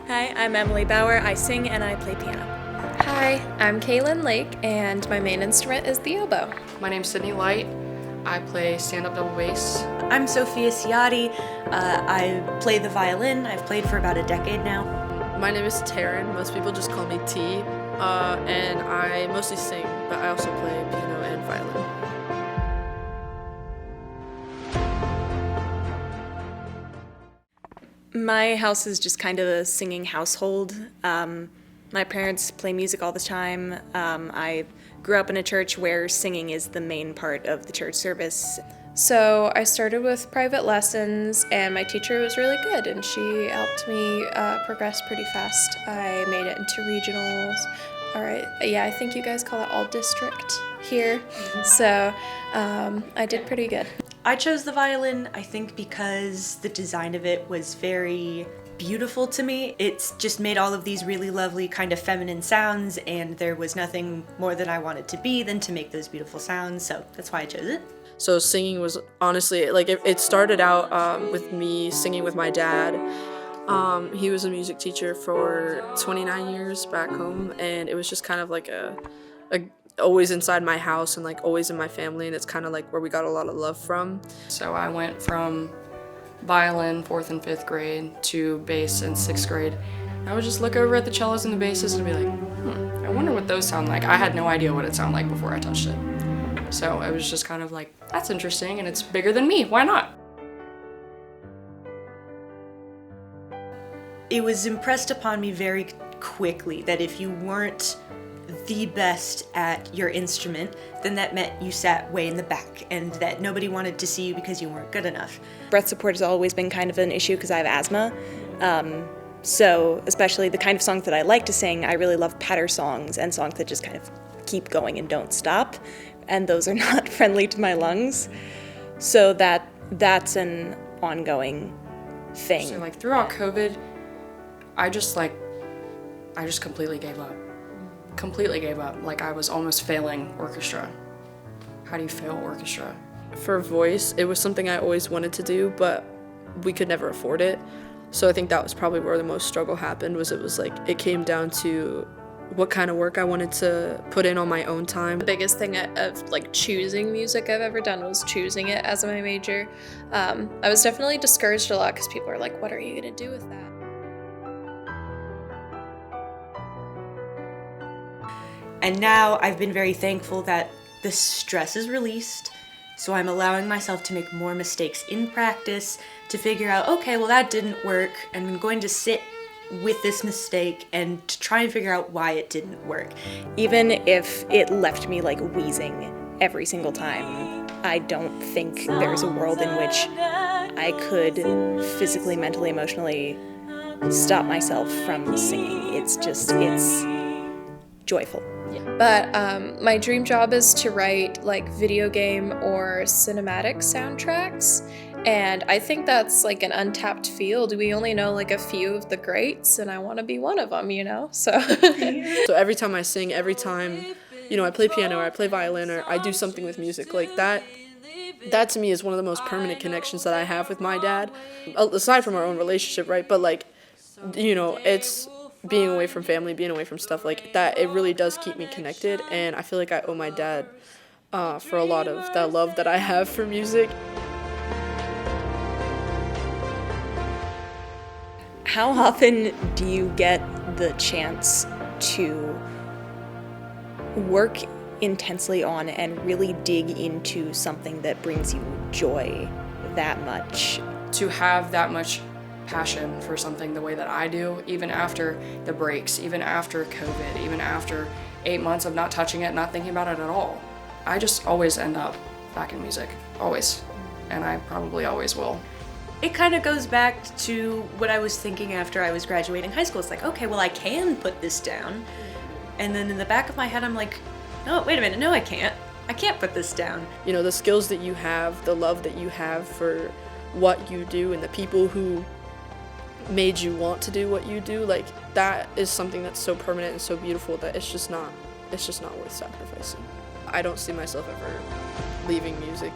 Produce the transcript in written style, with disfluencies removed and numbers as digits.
Hi, I'm Emily Bauer. I sing and I play piano. Hi, I'm Kaylin Lake, and my main instrument is the oboe. My name's Sydney Light. I play stand-up double bass. I'm Sophia Ciotti. I play the violin. I've played for about a decade now. My name is Taryn. Most people just call me T. And I mostly sing, but I also play piano and violin. My house is just kind of a singing household. My parents play music all the time. I grew up in a church where singing is the main part of the church service. So I started with private lessons, and my teacher was really good, and she helped me progress pretty fast. I made it into regionals. All right, yeah, I think you guys call it all district here. So I did pretty good. I chose the violin, I think, because the design of it was very beautiful to me. It's just made all of these really lovely kind of feminine sounds, and there was nothing more that I wanted to be than to make those beautiful sounds, so that's why I chose it. So singing was honestly, like, it started out with me singing with my dad. He was a music teacher for 29 years back home, and it was just kind of like a always inside my house and like always in my family, and it's kind of like where we got a lot of love from. So I went from violin 4th and 5th grade to bass in 6th grade. I would just look over at the cellos and the basses and be like, I wonder what those sound like. I had no idea what it sounded like before I touched it. So it was just kind of like, that's interesting, and it's bigger than me, why not? It was impressed upon me very quickly that if you weren't the best at your instrument, then that meant you sat way in the back and that nobody wanted to see you because you weren't good enough. Breath support has always been kind of an issue because I have asthma. So especially the kind of songs that I like to sing, I really love patter songs and songs that just kind of keep going and don't stop. And those are not friendly to my lungs. So that's an ongoing thing. So like throughout COVID, I just completely gave up. Completely gave up. Like I was almost failing orchestra. How do you fail orchestra? For voice, it was something I always wanted to do, but we could never afford it. So I think that was probably where the most struggle happened, was it came down to what kind of work I wanted to put in on my own time. The biggest thing of like choosing music I've ever done was choosing it as my major. I was definitely discouraged a lot because people are like, what are you gonna do with that? And now I've been very thankful that the stress is released, so I'm allowing myself to make more mistakes in practice, to figure out, okay, well that didn't work, and I'm going to sit with this mistake and to try and figure out why it didn't work. Even if it left me like wheezing every single time, I don't think there's a world in which I could physically, mentally, emotionally stop myself from singing. It's joyful. But my dream job is to write like video game or cinematic soundtracks, and I think that's like an untapped field. We only know like a few of the greats, and I want to be one of them, so. So every time I sing, every time, I play piano or I play violin or I do something with music, like that to me is one of the most permanent connections that I have with my dad, aside from our own relationship, right? But like, it's being away from family, being away from stuff like that, it really does keep me connected, and I feel like I owe my dad for a lot of that love that I have for music. How often do you get the chance to work intensely on and really dig into something that brings you joy that much? To have that much passion for something the way that I do, even after the breaks, even after COVID, even after 8 months of not touching it, not thinking about it at all. I just always end up back in music, always, and I probably always will. It kind of goes back to what I was thinking after I was graduating high school. It's like, okay, well I can put this down, and then in the back of my head I'm like, no, wait a minute, no I can't put this down. The skills that you have, the love that you have for what you do, and the people who made you want to do what you do, like that is something that's so permanent and so beautiful that it's just not worth sacrificing. I don't see myself ever leaving music.